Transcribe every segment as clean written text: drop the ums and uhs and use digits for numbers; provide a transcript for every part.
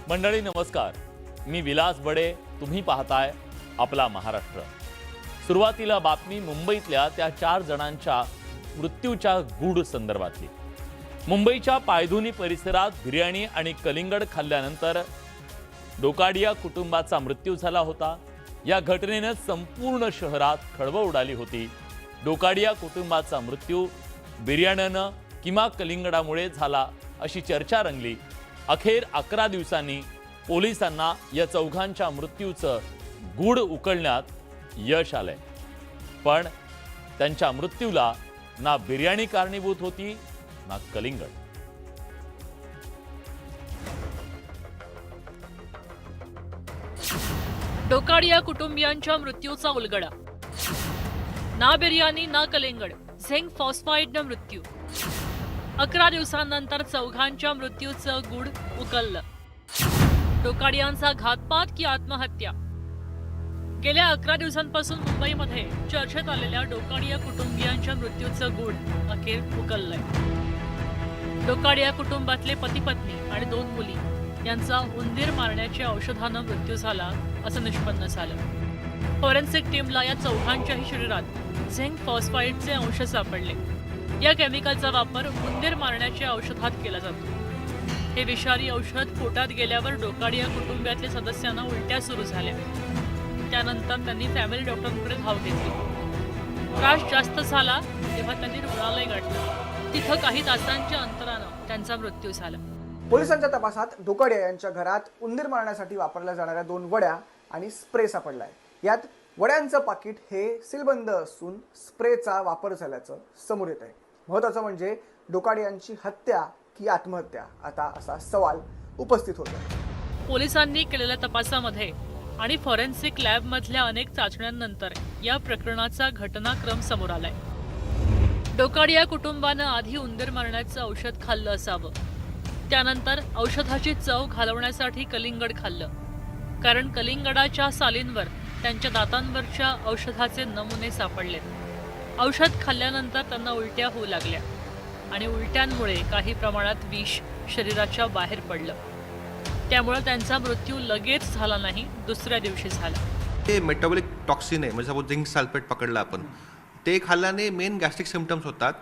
मंडळी नमस्कार, मी विलास बडे. तुम्ही पाहताय आपला महाराष्ट्र. सुरुवातीला बातमी मुंबईतल्या त्या 4 जणांच्या मृत्यूच्या गूढ संदर्भातली. मुंबईच्या पायधुनी परिसरात बिर्याणी आणि कलिंगड खाल्ल्यानंतर डोकाडिया कुटुंबाचा मृत्यू झाला होता. या घटनेने संपूर्ण शहरात खळबळ उडाली होती. डोकाडिया कुटुंबाचा मृत्यू बिर्याणीनं किंवा कलिंगडामुळे झाला अशी चर्चा रंगली. अखेर 11 दिवसांनी पोलिसांना या चौघांच्या मृत्यूचं गूढ उकलण्यात यश आलंय. पण त्यांच्या मृत्यूला ना बिर्याणी कारणीभूत होती ना कलिंगड. डोकाडिया कुटुंबियांच्या मृत्यूचा उलगडा. ना बिर्याणी ना कलिंगड, झिंक फॉस्फाईडनं मृत्यू. 11 दिवसांनंतर चौघांच्या मृत्यूचं गूढ उकललं. डोकाडियांचा घातपात की आत्महत्या? गेल्या 11 दिवसांपासून मुंबईमध्ये चर्चेत आलेल्या डोकाडिया कुटुंबियांच्या मृत्यूचं गूढ अखेर उकललंय. डोकाडिया कुटुंबातले पती पत्नी आणि 2 मुली यांचा उंदीर मारण्याच्या औषधानं मृत्यू झाला असं निष्पन्न झालं. फॉरेन्सिक टीमला या चौघांच्याही शरीरात झिंक फॉस्फाईडचे अंश सापडले. या केमिकलचा वापर उंदीर मारण्याच्या औषधात केला जातो. हे विषारी औषध पोटात गेल्यावर डोकाडिया कुटुंबातल्या सदस्यांना उलट्या सुरू झाल्या. त्यानंतर त्यांनी फॅमिली डॉक्टरांकडे धाव घेतली. त्रास जास्त झाला तेव्हा त्यांनी रुग्णालय गाठलं. तिथं काही तासांच्या अंतरानं त्यांचा मृत्यू झाला. पोलिसांच्या तपासात डोकाडिया यांच्या घरात उंदीर मारण्यासाठी वापरल्या जाणाऱ्या 2 वड्या आणि स्प्रे सापडलाय. यात वड्यांचं पाकिट हे सीलबंद असून स्प्रेचा वापर झाल्याचं समोर येत आहे. महत्त्वाचं म्हणजे डोकाडियांची हत्या की आत्महत्या, आता असा सवाल उपस्थित होतो. पोलिसांनी केलेल्या तपासामध्ये आणि फॉरेन्सिक लॅबमधल्या अनेक चाचण्यांनंतर या प्रकरणाचा घटनाक्रम समोर आलाय. डोकाडिया कुटुंबानं आधी उंदीर मारण्याचं औषध खाल्लं असावं. त्यानंतर औषधाची चव घालवण्यासाठी कलिंगड खाल्लं. कारण कलिंगडाच्या सालींवर त्यांच्या दातांवरच्या औषधाचे नमुने सापडले. औषध खाल्ल्यानंतर त्यांना उलट्या होऊ लागल्या आणि उलट्यांमुळे काही प्रमाणात विष शरीराच्या बाहेर पडलं. त्यामुळे त्यांचा मृत्यू लगेच झाला नाही, दुसऱ्या दिवशी झाला. ते मेटाबॉलिक टॉक्सिन आहे, म्हणजे सपोज झिंक सल्फेट पकडलं आपण, ते खाल्ल्याने मेन गॅस्ट्रिक सिम्पटम्स होतात.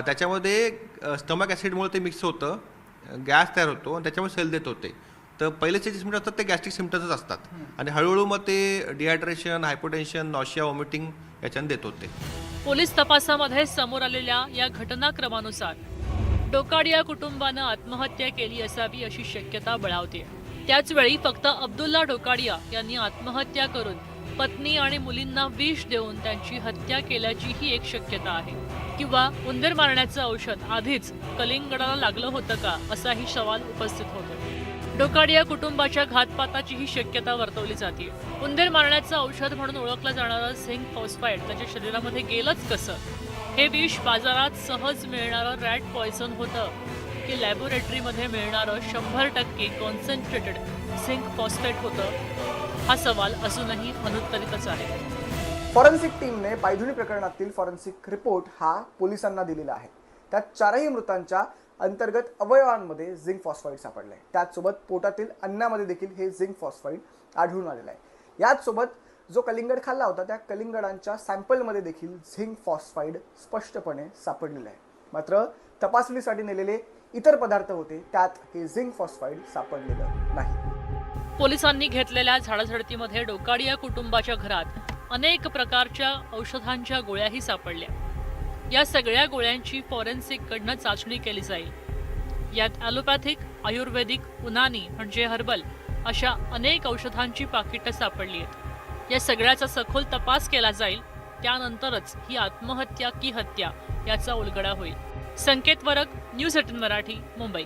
त्याच्यामध्ये स्टमक ॲसिडमुळे ते मिक्स होतं, गॅस तयार होतो आणि त्याच्यामुळे सेल देत होते. तर पहिलेचे जे सिम्पटम्स असतात ते गॅस्ट्रिक सिम्पटम्सच असतात आणि हळूहळू मग ते डिहायड्रेशन, हायपोटेन्शन, नॉशिया, वॉमिटिंग याच्याने देत होते. पोलीस तपासामध्ये समोर आलेल्या या घटनाक्रमानुसार डोकाडिया कुटुंबानं आत्महत्या केली असावी अशी शक्यता बळावते. त्याचवेळी फक्त अब्दुल्ला डोकाडिया यांनी आत्महत्या करून पत्नी आणि मुलींना विष देऊन त्यांची हत्या केल्याचीही एक शक्यता आहे. किंवा उंदीर मारण्याचं औषध आधीच कलिंगडाला लागलं होतं का, असाही सवाल उपस्थित होतो. डोकाडिया कुटुंबाच्या घातपाताची ही शक्यता वर्तवली जाते. उंदीर मारण्याचं औषध म्हणून ओळखलं जाणारं झिंक फॉस्फाईड त्याच्या शरीरामध्ये गेलंच कसं? हे विष बाजारात सहज मिळणारं रॅट पॉयझन होतं की लॅबोरेटरीमध्ये मिळणारं 100% कॉन्सन्ट्रेटेड झिंक फॉस्फेट होतं? हा सवाल अजूनही अनुत्तरितच आहे. फॉरेन्सिक टीमने पायधुनी प्रकरणातील फॉरेन्सिक रिपोर्ट हा पोलिसांना दिलेला आहे. त्यात 4ही मृतांच्या अंतर्गत अवयवांमध्ये झिंक फॉस्फाईड सापडलंय. त्याचसोबत पोटातील अन्नामध्ये देखील हे झिंक फॉस्फाईड आढळून आलेलं आहे. याचसोबत जो कलिंगड खाल्ला होता त्या कलिंगडांच्या सॅम्पलमध्ये देखील झिंक फॉस्फाईड स्पष्टपणे सापडलेलं आहे. मात्र तपासणीसाठी नेलेले इतर पदार्थ होते, त्यात हे झिंक फॉस्फाईड सापडलेलं नाही. पोलिसांनी घेतलेल्या झाडाझडतीमध्ये डोकाडिया कुटुंबाच्या घरात अनेक प्रकारच्या औषधांच्या गोळ्याही सापडल्या. या सगळ्या गोळ्यांची फॉरेन्सिककडनं चाचणी केली जाईल. यात ॲलोपॅथिक, आयुर्वेदिक, उनानी म्हणजे हर्बल अशा अनेक औषधांची पाकिटं सापडली आहेत. या सगळ्याचा सखोल तपास केला जाईल. त्यानंतरच ही आत्महत्या की हत्या याचा उलगडा होईल. संकेत वरक, न्यूज 18 मराठी, मुंबई.